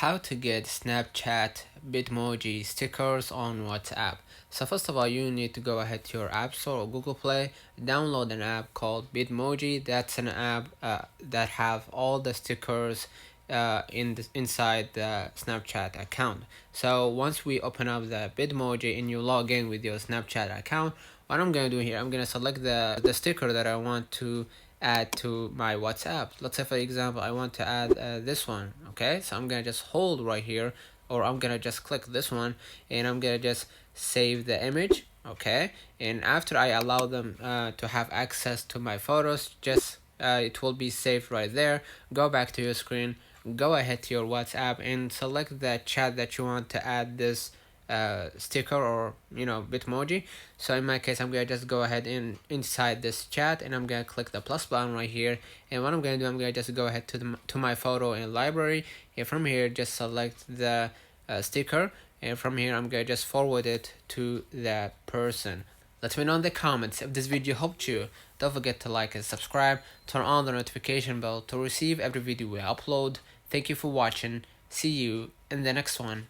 How to get Snapchat bitmoji stickers on WhatsApp. So first of all, you need to go ahead to your App Store or Google Play, download an app called Bitmoji. That's an app that have all the stickers inside the Snapchat account. So once we open up the Bitmoji and you log in with your Snapchat account, what I'm gonna do here, I'm gonna select the sticker that I want to add to my WhatsApp. Let's say for example I want to add this one. Okay, so I'm gonna just hold right here, or I'm gonna just click this one, and I'm gonna just save the image. Okay, and after I allow them to have access to my photos, just it will be saved right there. Go back to your screen, go ahead to your WhatsApp and select the chat that you want to add this sticker or bitmoji. So in my case, I'm gonna just go ahead in inside this chat, and I'm gonna click the plus button right here, and what I'm gonna do, I'm gonna just go ahead to my photo in library, and from here just select the sticker, and from here I'm gonna just forward it to that person. Let me know in the comments if this video helped you. Don't forget to like and subscribe, turn on the notification bell to receive every video we upload. Thank you for watching. See you in the next one.